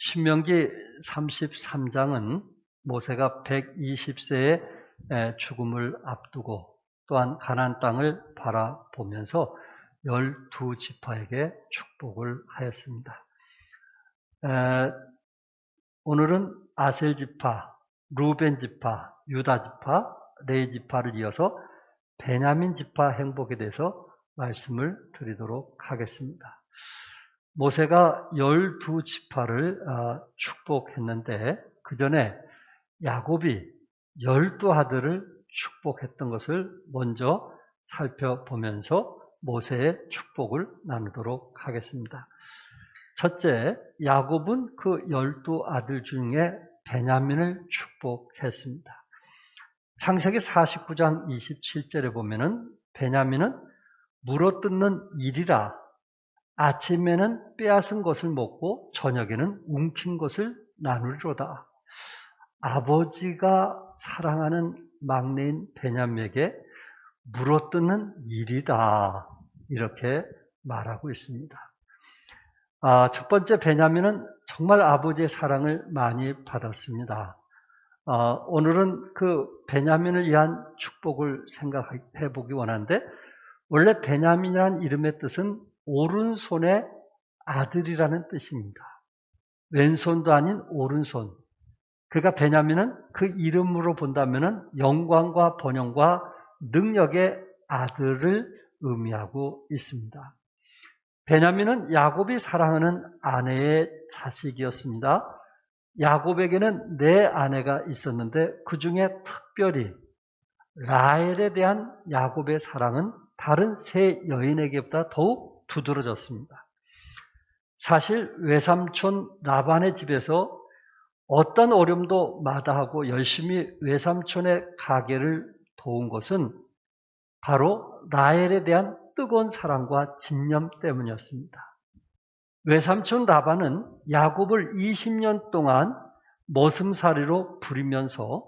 신명기 33장은 모세가 120세의 죽음을 앞두고 또한 가나안 땅을 바라보면서 12지파에게 축복을 하였습니다. 오늘은 아셀 지파, 루벤 지파, 유다 지파, 레위 지파를 이어서 베냐민 지파 행복에 대해서 말씀을 드리도록 하겠습니다. 모세가 12지파를 축복했는데 그 전에 야곱이 12아들을 축복했던 것을 먼저 살펴보면서 모세의 축복을 나누도록 하겠습니다. 첫째, 야곱은 그 12아들 중에 베냐민을 축복했습니다. 창세기 49장 27절에 보면은 베냐민은 물어뜯는 일이라 아침에는 빼앗은 것을 먹고 저녁에는 움킨 것을 나누리로다. 아버지가 사랑하는 막내인 베냐민에게 물어뜯는 일이다. 이렇게 말하고 있습니다. 첫 번째 베냐민은 정말 아버지의 사랑을 많이 받았습니다. 오늘은 그 베냐민을 위한 축복을 생각해 보기 원하는데 원래 베냐민이라는 이름의 뜻은 오른손의 아들이라는 뜻입니다. 왼손도 아닌 오른손. 그러니까 베냐민은 그 이름으로 본다면 영광과 번영과 능력의 아들을 의미하고 있습니다. 베냐민은 야곱이 사랑하는 아내의 자식이었습니다. 야곱에게는 4아내가 있었는데 그 중에 특별히 라헬에 대한 야곱의 사랑은 다른 3 여인에게보다 더욱 두드러졌습니다. 사실 외삼촌 라반의 집에서 어떤 어려움도 마다하고 열심히 외삼촌의 가게를 도운 것은 바로 라헬에 대한 뜨거운 사랑과 진념 때문이었습니다. 외삼촌 라반은 야곱을 20년 동안 머슴살이로 부리면서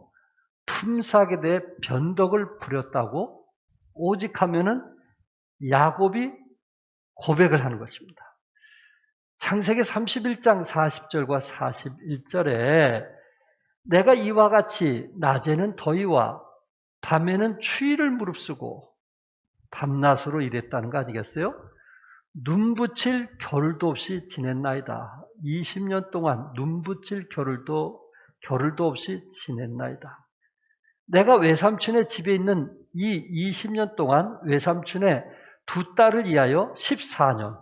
품삯에 대해 변덕을 부렸다고 오직 하면은 야곱이 고백을 하는 것입니다. 창세기 31장 40절과 41절에 내가 이와 같이 낮에는 더위와 밤에는 추위를 무릅쓰고 밤낮으로 일했다는 거 아니겠어요? 눈 붙일 겨를도 없이 지냈나이다. 20년 동안 눈 붙일 겨를도 없이 지냈나이다. 내가 외삼촌의 집에 있는 이 20년 동안 외삼촌의 2딸을 위하여 14년,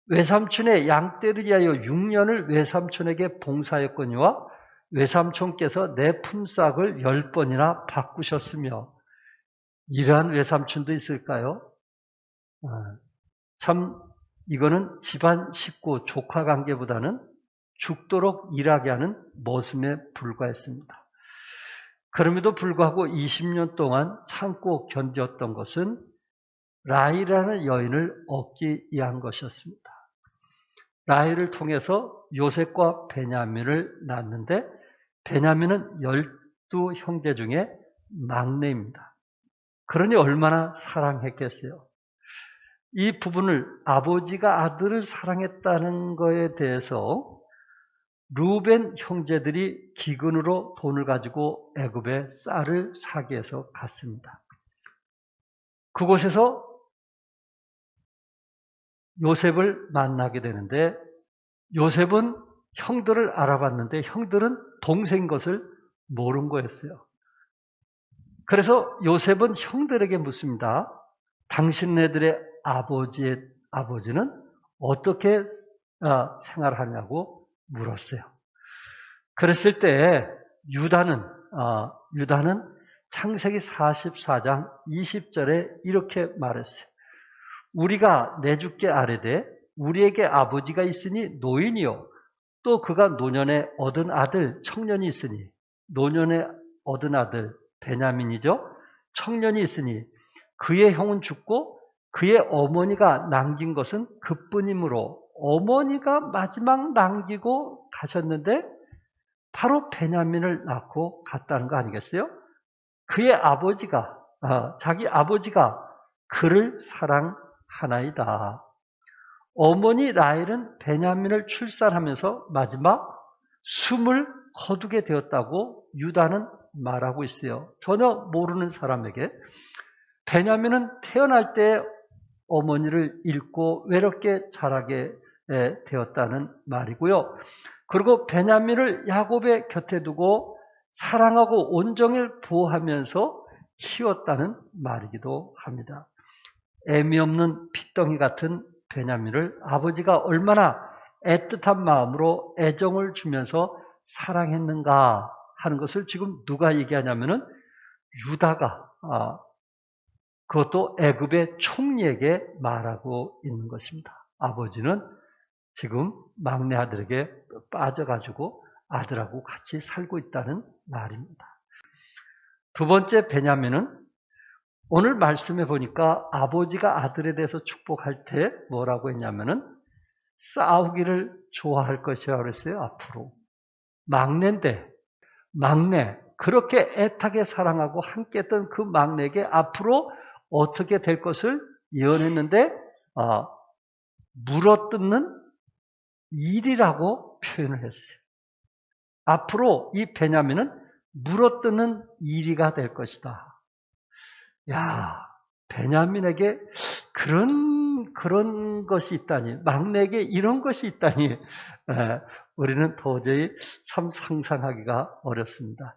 외삼촌의 양떼를 위하여 6년을 외삼촌에게 봉사했거니와 외삼촌께서 내 품삯을 10번이나 바꾸셨으며 이러한 외삼촌도 있을까요? 참 이거는 집안 식구, 조카 관계보다는 죽도록 일하게 하는 모습에 불과했습니다. 그럼에도 불구하고 20년 동안 참고 견뎠던 것은 라헬이라는 여인을 얻기 위한 것이었습니다. 라헬을 통해서 요셉과 베냐민을 낳았는데 베냐민은 12형제 중에 막내입니다. 그러니 얼마나 사랑했겠어요. 이 부분을 아버지가 아들을 사랑했다는 것에 대해서 루벤 형제들이 기근으로 돈을 가지고 애굽에 쌀을 사기 위해서 갔습니다. 그곳에서 요셉을 만나게 되는데 요셉은 형들을 알아봤는데 형들은 동생인 것을 모른 거였어요. 그래서 요셉은 형들에게 묻습니다. 당신네들의 아버지는 어떻게 생활하냐고 물었어요. 그랬을 때 유다는 창세기 44장 20절에 이렇게 말했어요. 우리가 내주께 아뢰되 우리에게 아버지가 있으니 노인이요 또 그가 노년에 얻은 아들 청년이 있으니 노년에 얻은 아들 베냐민이죠. 청년이 있으니 그의 형은 죽고 그의 어머니가 남긴 것은 그뿐이므로 어머니가 마지막 남기고 가셨는데 바로 베냐민을 낳고 갔다는 거 아니겠어요? 그의 아버지가 자기 아버지가 그를 사랑하나이다. 어머니 라헬은 베냐민을 출산하면서 마지막 숨을 거두게 되었다고 유다는 말하고 있어요. 전혀 모르는 사람에게 베냐민은 태어날 때 어머니를 잃고 외롭게 자라게 되었다는 말이고요. 그리고 베냐민을 야곱의 곁에 두고 사랑하고 온종일 보호하면서 키웠다는 말이기도 합니다. 애미 없는 핏덩이 같은 베냐민을 아버지가 얼마나 애틋한 마음으로 애정을 주면서 사랑했는가 하는 것을 지금 누가 얘기하냐면은 유다가 그것도 애굽의 총리에게 말하고 있는 것입니다. 아버지는 지금 막내 아들에게 빠져가지고 아들하고 같이 살고 있다는 말입니다. 두 번째 베냐민은 오늘 말씀해 보니까 아버지가 아들에 대해서 축복할 때 뭐라고 했냐면은 싸우기를 좋아할 것이라고 그랬어요. 앞으로. 막내인데 막내 그렇게 애타게 사랑하고 함께 했던 그 막내에게 앞으로 어떻게 될 것을 예언했는데 물어뜯는 일이라고 표현을 했어요. 앞으로 이 베냐민은 물어뜯는 일이가 될 것이다. 야, 베냐민에게 그런 것이 있다니, 막내에게 이런 것이 있다니, 우리는 도저히 참 상상하기가 어렵습니다.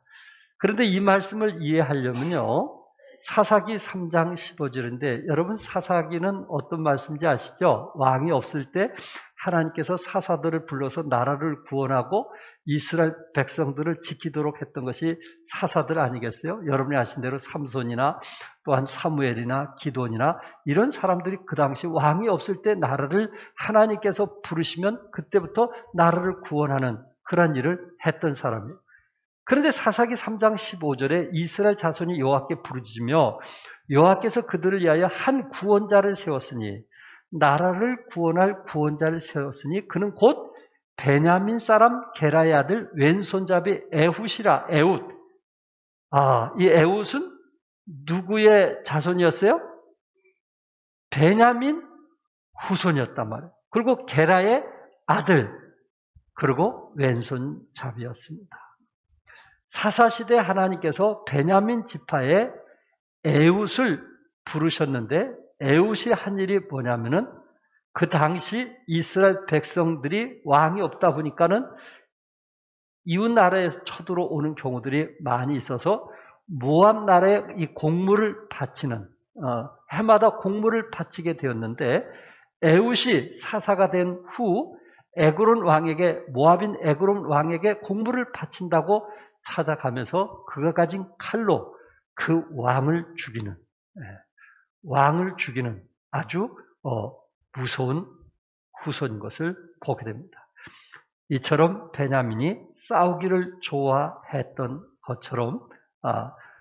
그런데 이 말씀을 이해하려면요, 사사기 3장 15절인데, 여러분 사사기는 어떤 말씀인지 아시죠? 왕이 없을 때 하나님께서 사사들을 불러서 나라를 구원하고 이스라엘 백성들을 지키도록 했던 것이 사사들 아니겠어요? 여러분이 아신 대로 삼손이나 또한 사무엘이나 기돈이나 이런 사람들이 그 당시 왕이 없을 때 나라를 하나님께서 부르시면 그때부터 나라를 구원하는 그런 일을 했던 사람이에요. 그런데 사사기 3장 15절에 이스라엘 자손이 여호와께 부르짖으며 여호와께서 그들을 위하여 한 구원자를 세웠으니 나라를 구원할 구원자를 세웠으니 그는 곧 베냐민 사람 게라의 아들 왼손잡이 에훗이라. 에훗. 이 에훗은 누구의 자손이었어요? 베냐민 후손이었단 말이에요. 그리고 게라의 아들, 그리고 왼손잡이였습니다. 사사시대 하나님께서 베냐민 지파의 에훗을 부르셨는데 에훗이 한 일이 뭐냐면은 그 당시 이스라엘 백성들이 왕이 없다 보니까는 이웃 나라에서 쳐들어오는 경우들이 많이 있어서 모압 나라에 이 공물을 바치는 해마다 공물을 바치게 되었는데 에훗이 사사가 된 후 에그론 왕에게 모압인 에그론 왕에게 공물을 바친다고 찾아가면서 그가 가진 칼로 그 왕을 죽이는 아주 무서운 후손인 것을 보게 됩니다. 이처럼 베냐민이 싸우기를 좋아했던 것처럼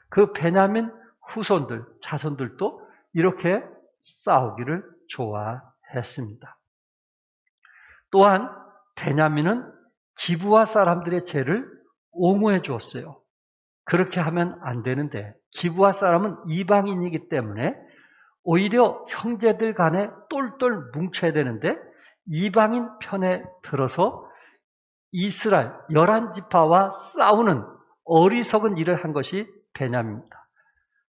그 베냐민 후손들, 자손들도 이렇게 싸우기를 좋아했습니다. 또한 베냐민은 기브아 사람들의 죄를 옹호해 주었어요. 그렇게 하면 안 되는데 기브아 사람은 이방인이기 때문에 오히려 형제들 간에 똘똘 뭉쳐야 되는데 이방인 편에 들어서 이스라엘 11지파와 싸우는 어리석은 일을 한 것이 베냐민입니다.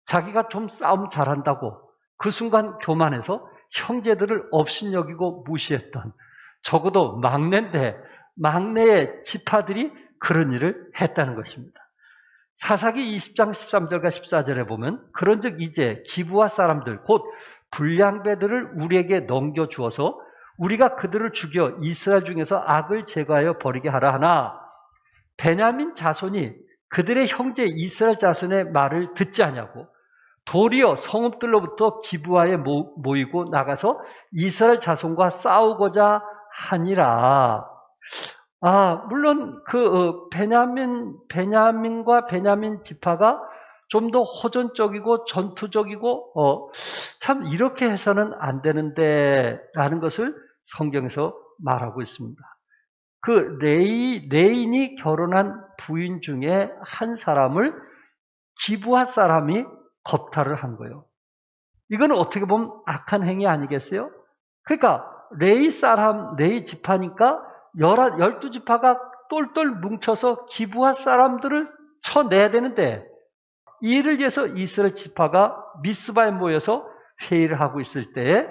자기가 좀 싸움 잘한다고 그 순간 교만해서 형제들을 업신여기고 무시했던, 적어도 막내인데 막내의 지파들이 그런 일을 했다는 것입니다. 사사기 20장 13절과 14절에 보면 그런즉 이제 기브아 사람들 곧 불량배들을 우리에게 넘겨주어서 우리가 그들을 죽여 이스라엘 중에서 악을 제거하여 버리게 하라 하나 베냐민 자손이 그들의 형제 이스라엘 자손의 말을 듣지 않냐고 도리어 성읍들로부터 기브아에 모이고 나가서 이스라엘 자손과 싸우고자 하니라. 물론 베냐민과 베냐민 지파가 좀 더 호전적이고 전투적이고 참 이렇게 해서는 안 되는데 라는 것을 성경에서 말하고 있습니다. 그 레인이 결혼한 부인 중에 한 사람을 기브아 사람이 겁탈을 한 거예요. 이건 어떻게 보면 악한 행위 아니겠어요? 그러니까 레위 사람, 레위 지파니까 12지파가 똘똘 뭉쳐서 기브아 사람들을 쳐내야 되는데 이 일을 위해서 이스라엘 지파가 미스바에 모여서 회의를 하고 있을 때에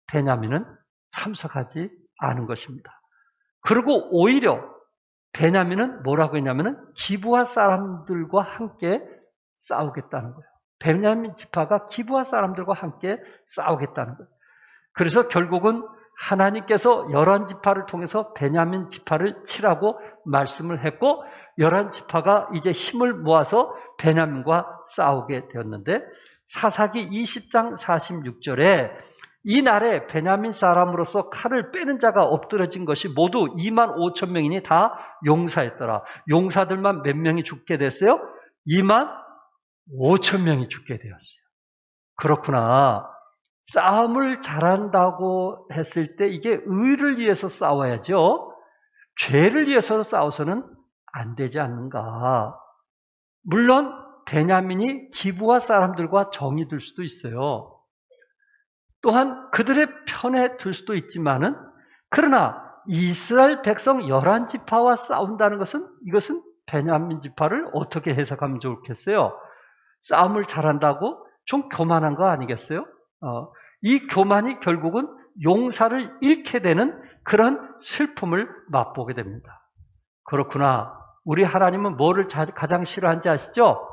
베냐민은 참석하지 않은 것입니다. 그리고 오히려 베냐민은 뭐라고 했냐면은 기브아 사람들과 함께 싸우겠다는 거예요. 베냐민 지파가 기브아 사람들과 함께 싸우겠다는 거예요. 그래서 결국은 하나님께서 11지파를 통해서 베냐민 지파를 치라고 말씀을 했고 11지파가 이제 힘을 모아서 베냐민과 싸우게 되었는데 사사기 20장 46절에 이 날에 베냐민 사람으로서 칼을 빼는 자가 엎드러진 것이 모두 2만 5천 명이니 다 용사였더라. 용사들만 몇 명이 죽게 됐어요? 2만 5천 명이 죽게 되었어요. 그렇구나. 싸움을 잘한다고 했을 때 이게 의를 위해서 싸워야죠. 죄를 위해서 싸워서는 안 되지 않는가. 물론 베냐민이 기브아 사람들과 정이 들 수도 있어요. 또한 그들의 편에 들 수도 있지만은 그러나 이스라엘 백성 11지파와 싸운다는 것은 이것은 베냐민 지파를 어떻게 해석하면 좋겠어요? 싸움을 잘한다고 좀 교만한 거 아니겠어요? 이 교만이 결국은 용사를 잃게 되는 그런 슬픔을 맛보게 됩니다. 그렇구나. 우리 하나님은 뭐를 가장 싫어하는지 아시죠?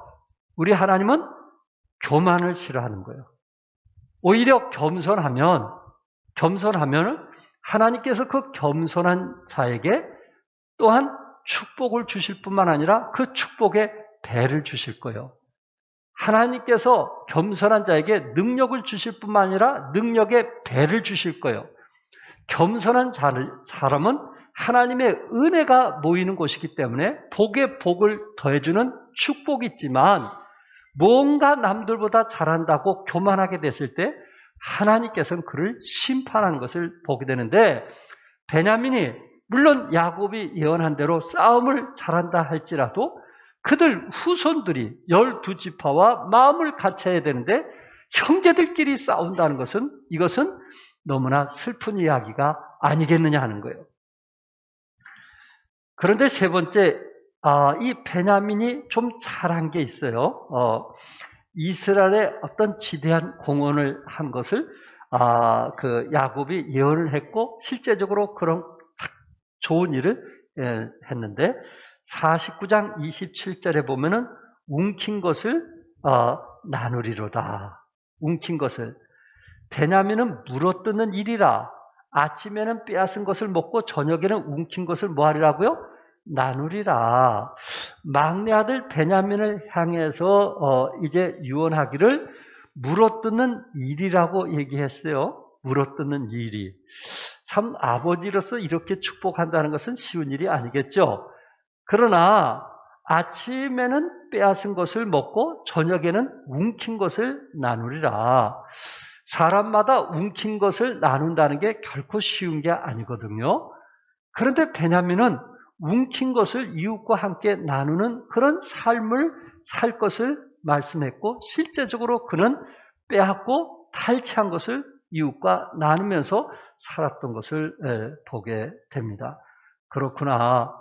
우리 하나님은 교만을 싫어하는 거예요. 오히려 겸손하면 하나님께서 그 겸손한 자에게 또한 축복을 주실 뿐만 아니라 그 축복에 배를 주실 거예요. 하나님께서 겸손한 자에게 능력을 주실 뿐만 아니라 능력에 배를 주실 거예요. 겸손한 사람은 하나님의 은혜가 모이는 곳이기 때문에 복에 복을 더해주는 축복이 있지만 뭔가 남들보다 잘한다고 교만하게 됐을 때 하나님께서는 그를 심판하는 것을 보게 되는데 베냐민이 물론 야곱이 예언한 대로 싸움을 잘한다 할지라도 그들 후손들이 12지파와 마음을 같이 해야 되는데 형제들끼리 싸운다는 것은 이것은 너무나 슬픈 이야기가 아니겠느냐 하는 거예요. 그런데 세 번째, 이 베냐민이 좀 잘한 게 있어요. 이스라엘의 어떤 지대한 공헌을 한 것을 그 야곱이 예언을 했고 실제적으로 그런 좋은 일을 했는데 49장 27절에 보면은 움킨 것을 나누리로다. 움킨 것을. 베냐민은 물어뜯는 일이라 아침에는 빼앗은 것을 먹고 저녁에는 움킨 것을 뭐하리라고요? 나누리라. 막내 아들 베냐민을 향해서 이제 유언하기를 물어뜯는 일이라고 얘기했어요. 물어뜯는 일이. 참 아버지로서 이렇게 축복한다는 것은 쉬운 일이 아니겠죠. 그러나 아침에는 빼앗은 것을 먹고 저녁에는 움킨 것을 나누리라. 사람마다 움킨 것을 나눈다는 게 결코 쉬운 게 아니거든요. 그런데 베냐민은 움킨 것을 이웃과 함께 나누는 그런 삶을 살 것을 말씀했고 실제적으로 그는 빼앗고 탈취한 것을 이웃과 나누면서 살았던 것을 보게 됩니다. 그렇구나.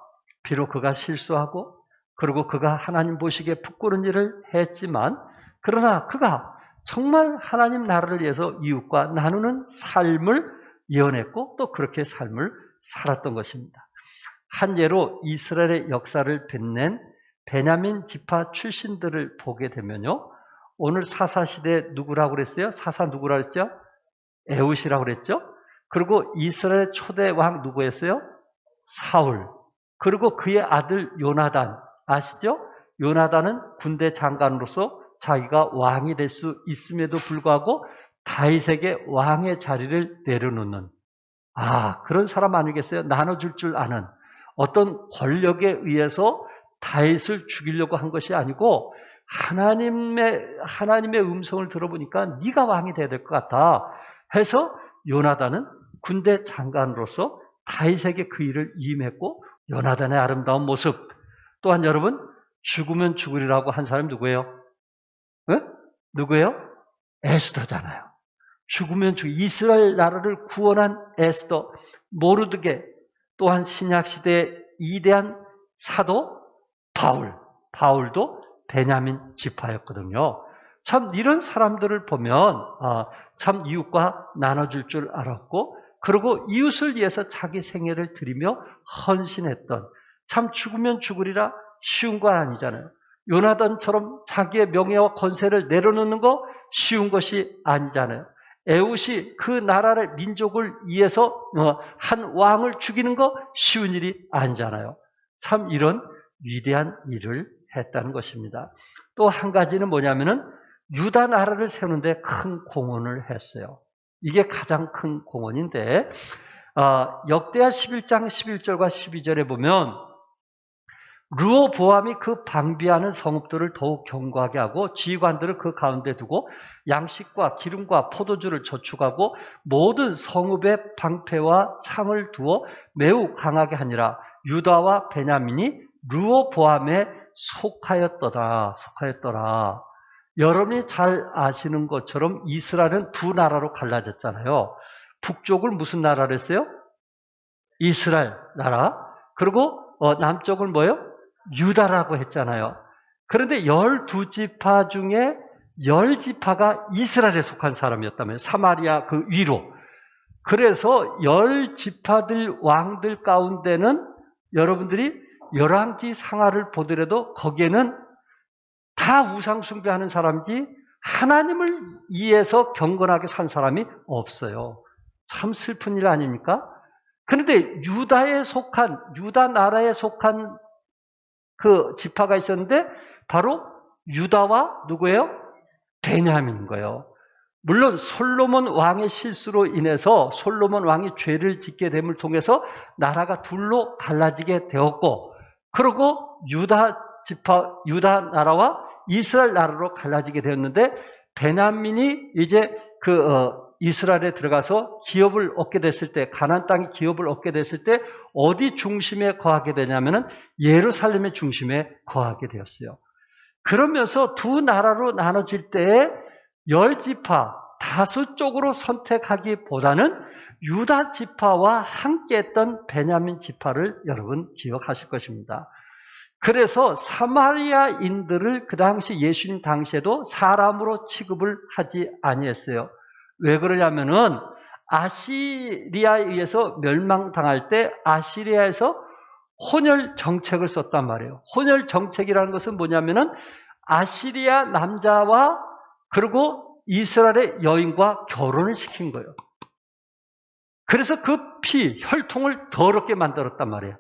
비록 그가 실수하고 그리고 그가 하나님 보시기에 부끄러운 일을 했지만 그러나 그가 정말 하나님 나라를 위해서 이웃과 나누는 삶을 예언했고 또 그렇게 삶을 살았던 것입니다. 한 예로 이스라엘의 역사를 빛낸 베냐민 지파 출신들을 보게 되면요. 오늘 사사시대 누구라고 그랬어요? 사사 누구라고 그랬죠? 에훗이라고 그랬죠? 그리고 이스라엘 초대 왕 누구였어요? 사울. 그리고 그의 아들 요나단 아시죠? 요나단은 군대 장관으로서 자기가 왕이 될 수 있음에도 불구하고 다윗에게 왕의 자리를 내려놓는 그런 사람 아니겠어요? 나눠줄 줄 아는 어떤 권력에 의해서 다윗을 죽이려고 한 것이 아니고 하나님의 음성을 들어보니까 네가 왕이 돼야 될 것 같아 해서 요나단은 군대 장관으로서 다윗에게 그 일을 임했고 요나단의 아름다운 모습 또한 여러분 죽으면 죽으리라고 한 사람이 누구예요? 누구예요? 에스더잖아요. 죽으면 이스라엘 나라를 구원한 에스더, 모르드게, 또한 신약시대의 이대한 사도 바울도 베냐민 지파였거든요. 참 이런 사람들을 보면 참 이웃과 나눠줄 줄 알았고, 그리고 이웃을 위해서 자기 생애를 드리며 헌신했던, 참 죽으면 죽으리라 쉬운 건 아니잖아요. 요나단처럼 자기의 명예와 권세를 내려놓는 거 쉬운 것이 아니잖아요. 에웃이 그 나라의 민족을 위해서 한 왕을 죽이는 거 쉬운 일이 아니잖아요. 참 이런 위대한 일을 했다는 것입니다. 또 한 가지는 뭐냐면은 유다 나라를 세우는데 큰 공헌을 했어요. 이게 가장 큰 공헌인데, 역대하 11장 11절과 12절에 보면 르호보암이 그 방비하는 성읍들을 더욱 견고하게 하고 지휘관들을 그 가운데 두고 양식과 기름과 포도주를 저축하고 모든 성읍의 방패와 창을 두어 매우 강하게 하니라. 유다와 베냐민이 르호보암에 속하였더라. 여러분이 잘 아시는 것처럼 이스라엘은 두 나라로 갈라졌잖아요. 북쪽을 무슨 나라로 했어요? 이스라엘 나라. 그리고 남쪽을 뭐예요? 유다라고 했잖아요. 그런데 12지파 중에 10지파가 이스라엘에 속한 사람이었다면, 사마리아 그 위로. 그래서 10지파들 왕들 가운데는 여러분들이 열왕기 상하를 보더라도 거기에는 다 우상 숭배하는 사람이지 하나님을 위해서 경건하게 산 사람이 없어요. 참 슬픈 일 아닙니까? 그런데 유다 나라에 속한 그 지파가 있었는데 바로 유다와 누구예요? 베냐민인 거예요. 물론 솔로몬 왕의 실수로 인해서 솔로몬 왕이 죄를 짓게 됨을 통해서 나라가 둘로 갈라지게 되었고, 그리고 유다 나라와 이스라엘 나라로 갈라지게 되었는데, 베냐민이 이제 이스라엘에 들어가서 기업을 얻게 됐을 때, 가나안 땅에 기업을 얻게 됐을 때 어디 중심에 거하게 되냐면은 예루살렘의 중심에 거하게 되었어요. 그러면서 두 나라로 나눠질 때에 10지파 다수 쪽으로 선택하기보다는 유다 지파와 함께했던 베냐민 지파를 여러분 기억하실 것입니다. 그래서 사마리아인들을 그 당시 예수님 당시에도 사람으로 취급을 하지 아니했어요. 왜 그러냐면은 아시리아에 의해서 멸망당할 때 아시리아에서 혼혈 정책을 썼단 말이에요. 혼혈 정책이라는 것은 뭐냐면은 아시리아 남자와 그리고 이스라엘의 여인과 결혼을 시킨 거예요. 그래서 그 혈통을 더럽게 만들었단 말이에요.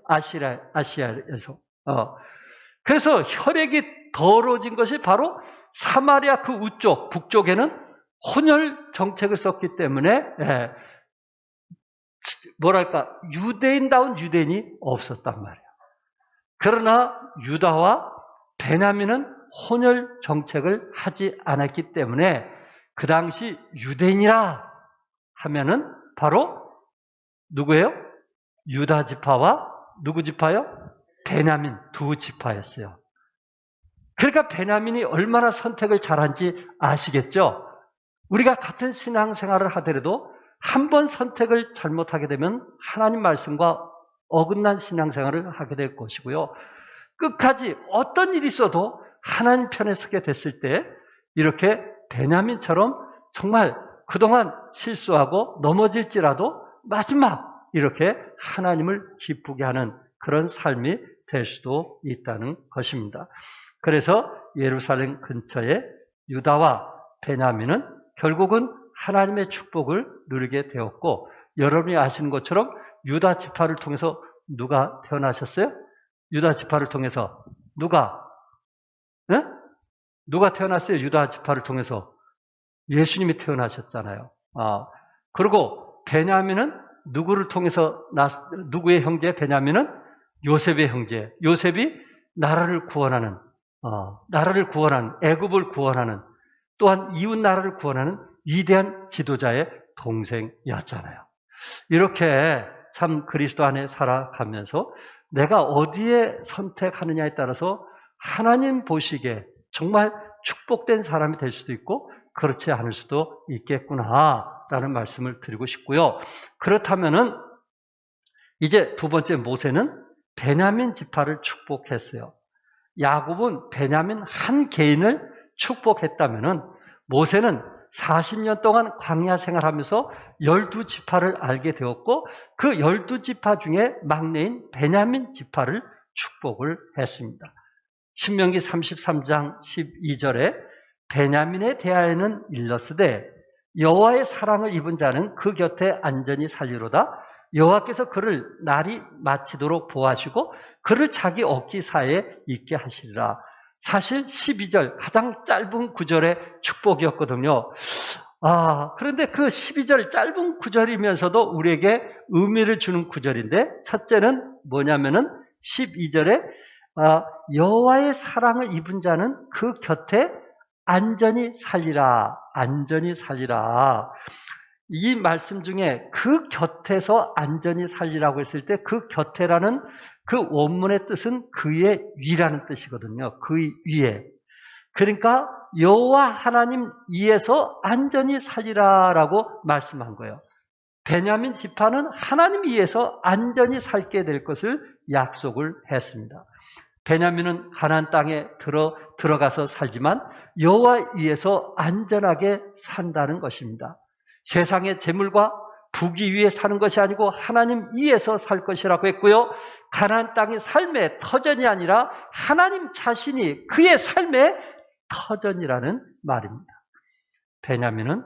아시아에서. 그래서 혈액이 더러워진 것이 바로 사마리아 그 우쪽, 북쪽에는 혼혈 정책을 썼기 때문에, 유대인다운 유대인이 없었단 말이에요. 그러나 유다와 베냐민은 혼혈 정책을 하지 않았기 때문에 그 당시 유대인이라 하면은 바로 누구예요? 유다 지파와 누구 지파요? 베냐민 두 지파였어요. 그러니까 베냐민이 얼마나 선택을 잘한지 아시겠죠? 우리가 같은 신앙생활을 하더라도 한 번 선택을 잘못하게 되면 하나님 말씀과 어긋난 신앙생활을 하게 될 것이고요. 끝까지 어떤 일이 있어도 하나님 편에 서게 됐을 때 이렇게 베냐민처럼 정말 그동안 실수하고 넘어질지라도 마지막 이렇게 하나님을 기쁘게 하는 그런 삶이 될 수도 있다는 것입니다. 그래서 예루살렘 근처에 유다와 베냐민은 결국은 하나님의 축복을 누리게 되었고, 여러분이 아시는 것처럼 유다 지파를 통해서 누가 태어나셨어요? 유다 지파를 통해서 누가 태어났어요? 유다 지파를 통해서 예수님이 태어나셨잖아요. 그리고 베냐민은 누구를 통해서 누구의 형제? 베냐민은 요셉의 형제. 요셉이 나라를 구원하는 애굽을 구원하는, 또한 이웃 나라를 구원하는 위대한 지도자의 동생이었잖아요. 이렇게 참 그리스도 안에 살아가면서 내가 어디에 선택하느냐에 따라서 하나님 보시기에 정말 축복된 사람이 될 수도 있고 그렇지 않을 수도 있겠구나. 있다라는 말씀을 드리고 싶고요. 그렇다면은 이제 두 번째 모세는 베냐민 지파를 축복했어요. 야곱은 베냐민 한 개인을 축복했다면은 모세는 40년 동안 광야 생활하면서 12지파를 알게 되었고 그 12지파 중에 막내인 베냐민 지파를 축복을 했습니다. 신명기 33장 12절에 베냐민에 대하여는 일러스되 여호와의 사랑을 입은 자는 그 곁에 안전히 살리로다. 여호와께서 그를 날이 마치도록 보호하시고 그를 자기 어깨 사이에 있게 하시리라. 사실 12절 가장 짧은 구절의 축복이었거든요. 그런데 그 12절 짧은 구절이면서도 우리에게 의미를 주는 구절인데 첫째는 뭐냐면은 12절에 여호와의 사랑을 입은 자는 그 곁에 안전히 살리라. 안전히 살리라. 이 말씀 중에 그 곁에서 안전히 살리라고 했을 때 그 곁에라는 그 원문의 뜻은 그의 위라는 뜻이거든요. 그의 위에. 그러니까 여호와 하나님 위에서 안전히 살리라라고 말씀한 거예요. 베냐민 지파는 하나님 위에서 안전히 살게 될 것을 약속을 했습니다. 베냐민은 가나안 땅에 들어가서 살지만 여호와 위에서 안전하게 산다는 것입니다. 세상의 재물과 부귀 위에 사는 것이 아니고 하나님 위에서 살 것이라고 했고요. 가나안 땅의 삶의 터전이 아니라 하나님 자신이 그의 삶의 터전이라는 말입니다. 베냐민은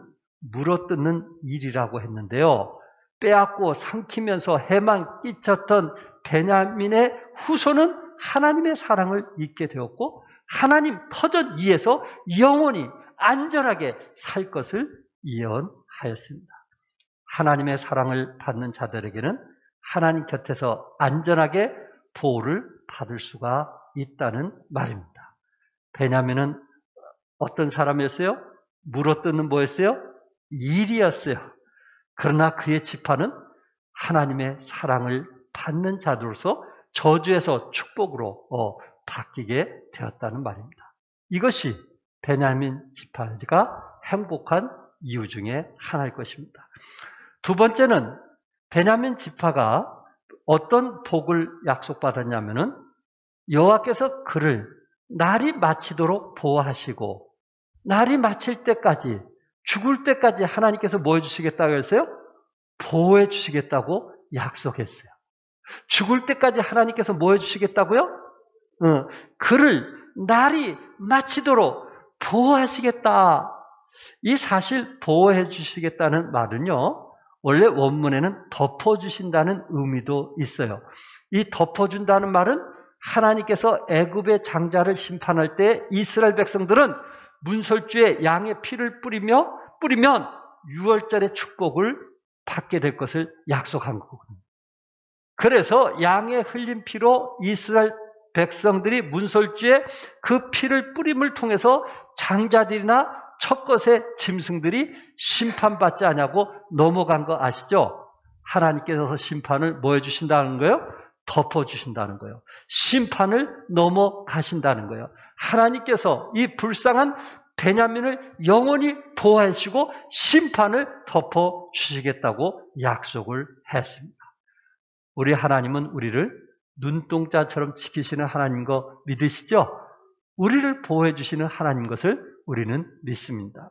물어뜯는 일이라고 했는데요. 빼앗고 삼키면서 해만 끼쳤던 베냐민의 후손은 하나님의 사랑을 잊게 되었고 하나님 터전 위에서 영원히 안전하게 살 것을 예언하였습니다. 하나님의 사랑을 받는 자들에게는 하나님 곁에서 안전하게 보호를 받을 수가 있다는 말입니다. 베냐민은 어떤 사람이었어요? 물어뜯는 뭐였어요? 일이었어요. 그러나 그의 지파는 하나님의 사랑을 받는 자들로서 저주에서 축복으로 바뀌게 되었다는 말입니다. 이것이 베냐민 지파가 행복한 이유 중에 하나일 것입니다. 두 번째는 베냐민 지파가 어떤 복을 약속받았냐면은 여호와께서 그를 날이 마치도록 보호하시고 날이 마칠 때까지 죽을 때까지 하나님께서 뭐 해주시겠다고 했어요? 보호해 주시겠다고 약속했어요. 죽을 때까지 하나님께서 뭐 해주시겠다고요? 그를 날이 마치도록 보호하시겠다. 이 사실 보호해 주시겠다는 말은요. 원래 원문에는 덮어주신다는 의미도 있어요. 이 덮어준다는 말은 하나님께서 애굽의 장자를 심판할 때 이스라엘 백성들은 문설주에 양의 피를 뿌리면 6월절의 축복을 받게 될 것을 약속한 거거든요. 그래서 양의 흘린 피로 이스라엘 백성들이 문설주에 그 피를 뿌림을 통해서 장자들이나 첫것의 짐승들이 심판받지 않냐고 넘어간 거 아시죠? 하나님께서 심판을 뭐 해주신다는 거예요? 덮어주신다는 거예요. 심판을 넘어가신다는 거예요. 하나님께서 이 불쌍한 베냐민을 영원히 보호하시고 심판을 덮어주시겠다고 약속을 했습니다. 우리 하나님은 우리를 눈동자처럼 지키시는 하나님 거 믿으시죠? 우리를 보호해 주시는 하나님 것을 우리는 믿습니다.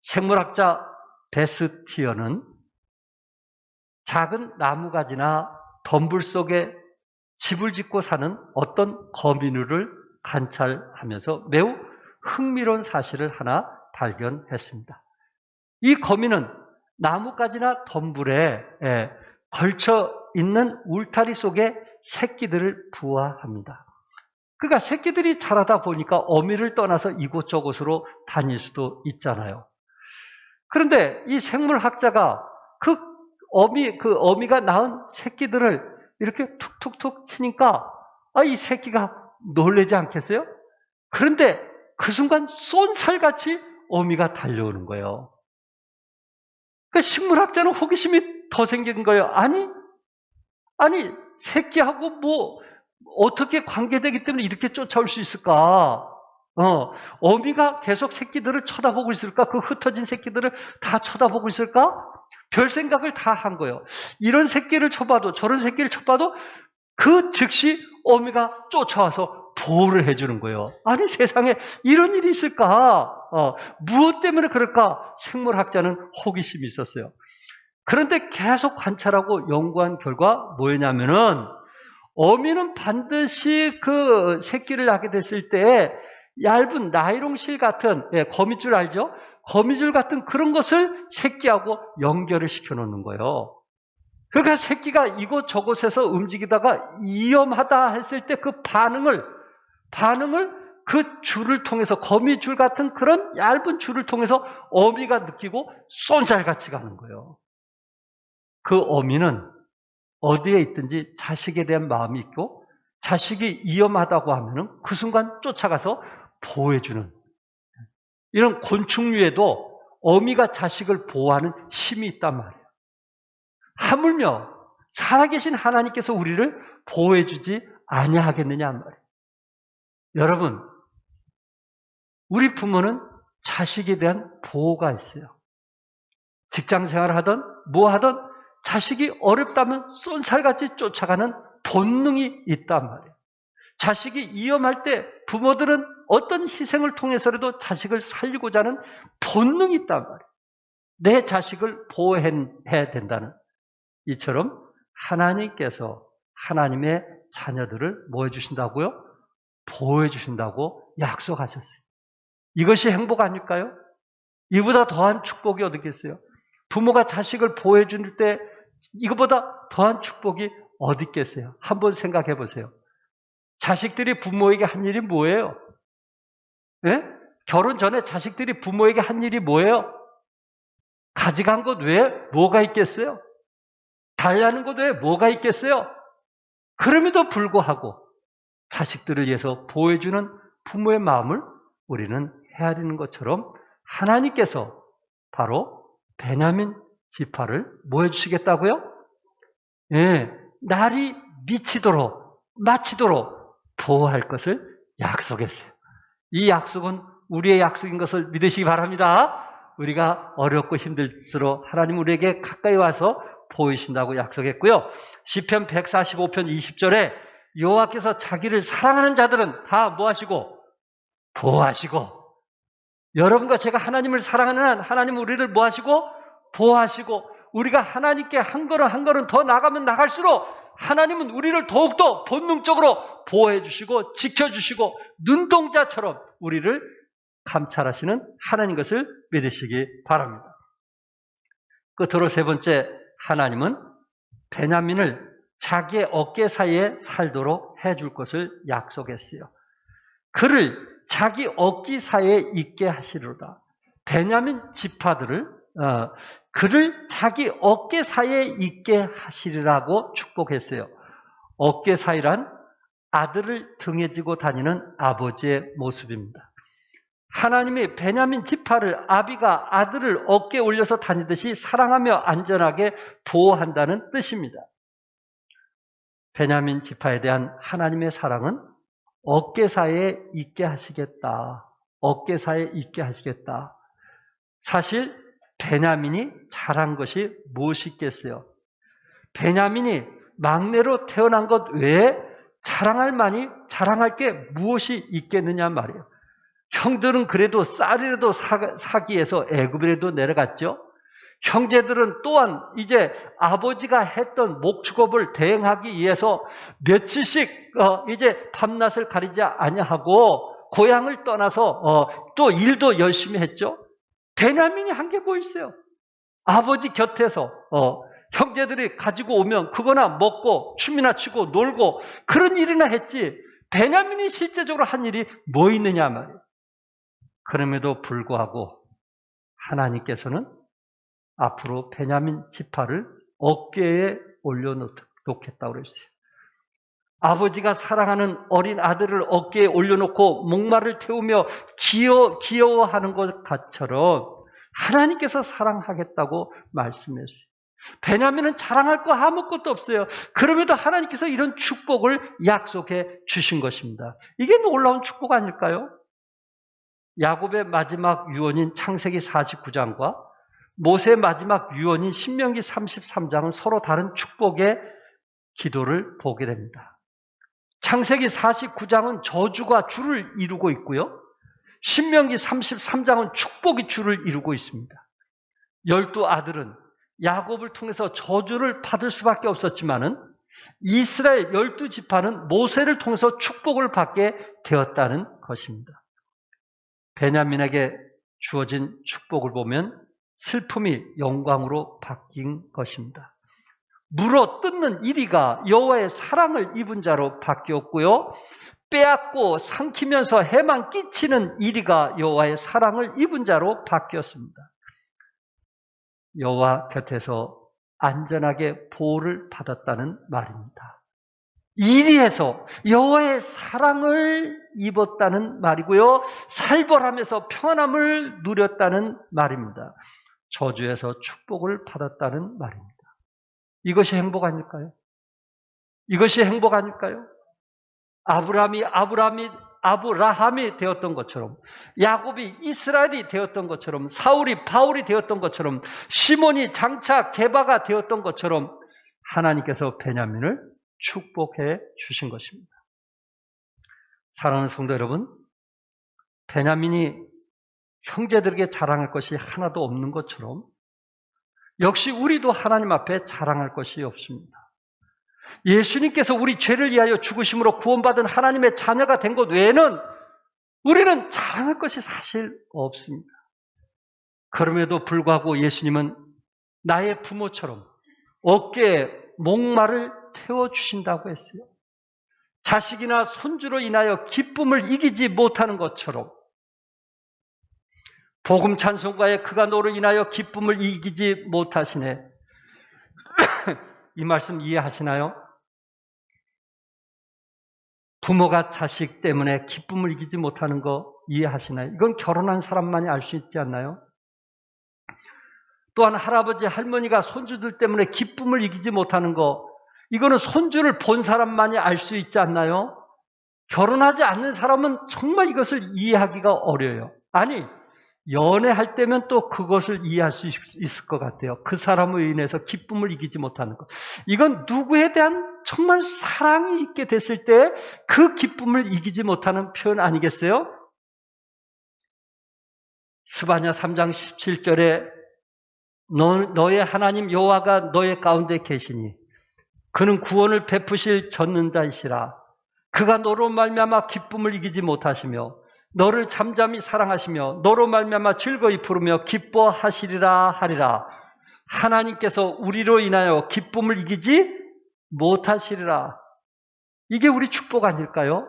생물학자 베스티어는 작은 나무가지나 덤불 속에 집을 짓고 사는 어떤 거미류를 관찰하면서 매우 흥미로운 사실을 하나 발견했습니다. 이 거미는 나뭇가지나 덤불에 걸쳐 있는 울타리 속에 새끼들을 부화합니다. 그러니까 새끼들이 자라다 보니까 어미를 떠나서 이곳저곳으로 다닐 수도 있잖아요. 그런데 이 생물학자가 그 어미가 낳은 새끼들을 이렇게 툭툭툭 치니까 이 새끼가 놀라지 않겠어요? 그런데 그 순간 쏜살같이 어미가 달려오는 거예요. 그러니까 식물학자는 호기심이 더 생긴 거예요. 아니 새끼하고 뭐 어떻게 관계되기 때문에 이렇게 쫓아올 수 있을까? 어미가 계속 새끼들을 쳐다보고 있을까? 그 흩어진 새끼들을 다 쳐다보고 있을까? 별 생각을 다 한 거예요. 이런 새끼를 쳐봐도 저런 새끼를 쳐봐도 그 즉시 어미가 쫓아와서 보호를 해주는 거예요. 아니 세상에 이런 일이 있을까? 무엇 때문에 그럴까? 생물학자는 호기심이 있었어요. 그런데 계속 관찰하고 연구한 결과 뭐였냐면은 어미는 반드시 그 새끼를 낳게 됐을 때 얇은 나이롱실 같은 거미줄 알죠? 거미줄 같은 그런 것을 새끼하고 연결을 시켜놓는 거예요. 그러니까 새끼가 이곳저곳에서 움직이다가 위험하다 했을 때 그 반응을 그 줄을 통해서 거미줄 같은 그런 얇은 줄을 통해서 어미가 느끼고 쏜살같이 가는 거예요. 그 어미는 어디에 있든지 자식에 대한 마음이 있고 자식이 위험하다고 하면은 그 순간 쫓아가서 보호해주는 이런 곤충류에도 어미가 자식을 보호하는 힘이 있단 말이에요. 하물며 살아계신 하나님께서 우리를 보호해주지 아니하겠느냐 말이에요. 여러분, 우리 부모는 자식에 대한 보호가 있어요. 직장생활을 하든 뭐 하든 자식이 어렵다면 쏜살같이 쫓아가는 본능이 있단 말이에요. 자식이 위험할 때 부모들은 어떤 희생을 통해서라도 자식을 살리고자 하는 본능이 있단 말이에요. 내 자식을 보호해야 된다는 이처럼 하나님께서 하나님의 자녀들을 뭐 해주신다고요? 보호해 주신다고 약속하셨어요. 이것이 행복 아닐까요? 이보다 더한 축복이 어디 있겠어요? 부모가 자식을 보호해 줄 때 이거보다 더한 축복이 어디 있겠어요? 한번 생각해 보세요. 자식들이 부모에게 한 일이 뭐예요? 네? 결혼 전에 자식들이 부모에게 한 일이 뭐예요? 가져간 것 외에 뭐가 있겠어요? 달라는 것 외에 뭐가 있겠어요? 그럼에도 불구하고 자식들을 위해서 보호해주는 부모의 마음을 우리는 헤아리는 것처럼 하나님께서 바로 베냐민 지파를 뭐 해주시겠다고요? 예, 날이 마치도록 보호할 것을 약속했어요. 이 약속은 우리의 약속인 것을 믿으시기 바랍니다. 우리가 어렵고 힘들수록 하나님 우리에게 가까이 와서 보이신다고 약속했고요. 시편 145편 20절에 여호와께서 자기를 사랑하는 자들은 다 뭐하시고 보호하시고 여러분과 제가 하나님을 사랑하는 한 하나님 우리를 뭐하시고 보호하시고 우리가 하나님께 한 걸음 한 걸음 더 나가면 나갈수록 하나님은 우리를 더욱더 본능적으로 보호해 주시고 지켜주시고 눈동자처럼 우리를 감찰하시는 하나님 것을 믿으시기 바랍니다. 끝으로 세 번째, 하나님은 베냐민을 자기의 어깨 사이에 살도록 해줄 것을 약속했어요. 그를 자기 어깨 사이에 있게 하시리로다. 베냐민 지파들을 그를 자기 어깨 사이에 있게 하시리라고 축복했어요. 어깨 사이란 아들을 등에 지고 다니는 아버지의 모습입니다. 하나님이 베냐민 지파를 아비가 아들을 어깨에 올려서 다니듯이 사랑하며 안전하게 보호한다는 뜻입니다. 베냐민 지파에 대한 하나님의 사랑은 어깨 사이에 있게 하시겠다. 어깨 사이에 있게 하시겠다. 사실 베냐민이 잘한 것이 무엇이 있겠어요? 베냐민이 막내로 태어난 것 외에 자랑할 게 무엇이 있겠느냐 말이에요. 형들은 그래도 쌀이라도 사기 위해서 애굽이라도 내려갔죠. 형제들은 또한 이제 아버지가 했던 목축업을 대행하기 위해서 며칠씩 이제 밤낮을 가리지 아니하고 고향을 떠나서 또 일도 열심히 했죠. 베냐민이 한 게 뭐 있어요? 아버지 곁에서 형제들이 가지고 오면 그거나 먹고 춤이나 추고 놀고 그런 일이나 했지 베냐민이 실제적으로 한 일이 뭐 있느냐 말이에요. 그럼에도 불구하고 하나님께서는 앞으로 베냐민 지파를 어깨에 올려놓겠다고 그랬어요. 아버지가 사랑하는 어린 아들을 어깨에 올려놓고 목마를 태우며 귀여워하는 것처럼 하나님께서 사랑하겠다고 말씀했어요. 베냐민은 자랑할 거 아무것도 없어요. 그럼에도 하나님께서 이런 축복을 약속해 주신 것입니다. 이게 놀라운 축복 아닐까요? 야곱의 마지막 유언인 창세기 49장과 모세의 마지막 유언인 신명기 33장은 서로 다른 축복의 기도를 보게 됩니다. 창세기 49장은 저주가 주를 이루고 있고요. 신명기 33장은 축복이 주를 이루고 있습니다. 12아들은 야곱을 통해서 저주를 받을 수밖에 없었지만은 이스라엘 12지파는 모세를 통해서 축복을 받게 되었다는 것입니다. 베냐민에게 주어진 축복을 보면 슬픔이 영광으로 바뀐 것입니다. 물어 뜯는 이리가 여호와의 사랑을 입은 자로 바뀌었고요. 빼앗고 삼키면서 해만 끼치는 이리가 여호와의 사랑을 입은 자로 바뀌었습니다. 여호와 곁에서 안전하게 보호를 받았다는 말입니다. 이리에서 여호와의 사랑을 입었다는 말이고요. 살벌하면서 평안함을 누렸다는 말입니다. 저주에서 축복을 받았다는 말입니다. 이것이 행복 아닐까요? 이것이 행복 아닐까요? 아브라함이 되었던 것처럼, 야곱이 이스라엘이 되었던 것처럼, 사울이 바울이 되었던 것처럼, 시몬이 장차 게바가 되었던 것처럼 하나님께서 베냐민을 축복해 주신 것입니다. 사랑하는 성도 여러분, 베냐민이 형제들에게 자랑할 것이 하나도 없는 것처럼 역시 우리도 하나님 앞에 자랑할 것이 없습니다. 예수님께서 우리 죄를 위하여 죽으심으로 구원받은 하나님의 자녀가 된 것 외에는 우리는 자랑할 것이 사실 없습니다. 그럼에도 불구하고 예수님은 나의 부모처럼 어깨에 목마를 태워주신다고 했어요. 자식이나 손주로 인하여 기쁨을 이기지 못하는 것처럼 복음 찬송가에 그가 너로 인하여 기쁨을 이기지 못하시네. 이 말씀 이해하시나요? 부모가 자식 때문에 기쁨을 이기지 못하는 거 이해하시나요? 이건 결혼한 사람만이 알 수 있지 않나요? 또한 할아버지, 할머니가 손주들 때문에 기쁨을 이기지 못하는 거, 이거는 손주를 본 사람만이 알 수 있지 않나요? 결혼하지 않는 사람은 정말 이것을 이해하기가 어려워요. 아니, 연애할 때면 또 그것을 이해할 수 있을 것 같아요. 그 사람으로 인해서 기쁨을 이기지 못하는 것. 이건 누구에 대한 정말 사랑이 있게 됐을 때 그 기쁨을 이기지 못하는 표현 아니겠어요? 스바냐 3장 17절에 너의 하나님 여호와가 너의 가운데 계시니 그는 구원을 베푸실 전능자이시라. 그가 너로 말미암아 기쁨을 이기지 못하시며 너를 잠잠히 사랑하시며 너로 말미암아 즐거이 부르며 기뻐하시리라 하리라. 하나님께서 우리로 인하여 기쁨을 이기지 못하시리라. 이게 우리 축복 아닐까요?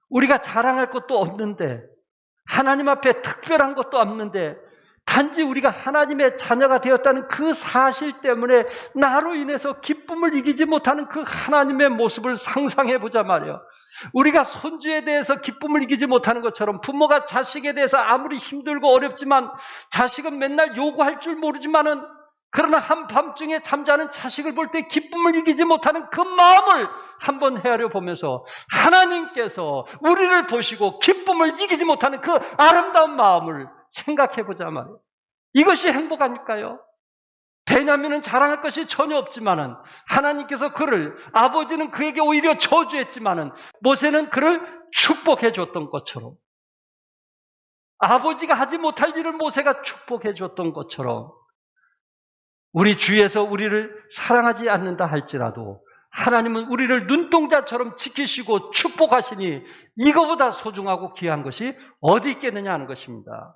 우리가 자랑할 것도 없는데, 하나님 앞에 특별한 것도 없는데, 단지 우리가 하나님의 자녀가 되었다는 그 사실 때문에 나로 인해서 기쁨을 이기지 못하는 그 하나님의 모습을 상상해보자 말이에요. 우리가 손주에 대해서 기쁨을 이기지 못하는 것처럼 부모가 자식에 대해서 아무리 힘들고 어렵지만 자식은 맨날 요구할 줄 모르지만은 그러나 한밤중에 잠자는 자식을 볼 때 기쁨을 이기지 못하는 그 마음을 한번 헤아려 보면서 하나님께서 우리를 보시고 기쁨을 이기지 못하는 그 아름다운 마음을 생각해보자 말이에요. 이것이 행복 아닐까요? 베냐민은 자랑할 것이 전혀 없지만은 하나님께서 아버지는 그에게 오히려 저주했지만은 모세는 그를 축복해 줬던 것처럼, 아버지가 하지 못할 일을 모세가 축복해 줬던 것처럼, 우리 주위에서 우리를 사랑하지 않는다 할지라도 하나님은 우리를 눈동자처럼 지키시고 축복하시니 이거보다 소중하고 귀한 것이 어디 있겠느냐 하는 것입니다.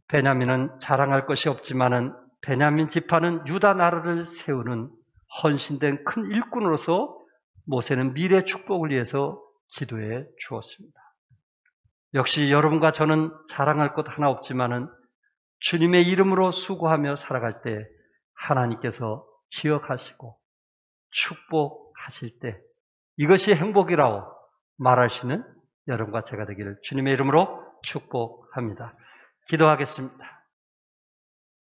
베냐민은 자랑할 것이 없지만은 베냐민 지파는 유다 나라를 세우는 헌신된 큰 일꾼으로서 모세는 미래 축복을 위해서 기도해 주었습니다. 역시 여러분과 저는 자랑할 것 하나 없지만은 주님의 이름으로 수고하며 살아갈 때 하나님께서 기억하시고 축복하실 때 이것이 행복이라고 말할 수 있는 여러분과 제가 되기를 주님의 이름으로 축복합니다. 기도하겠습니다.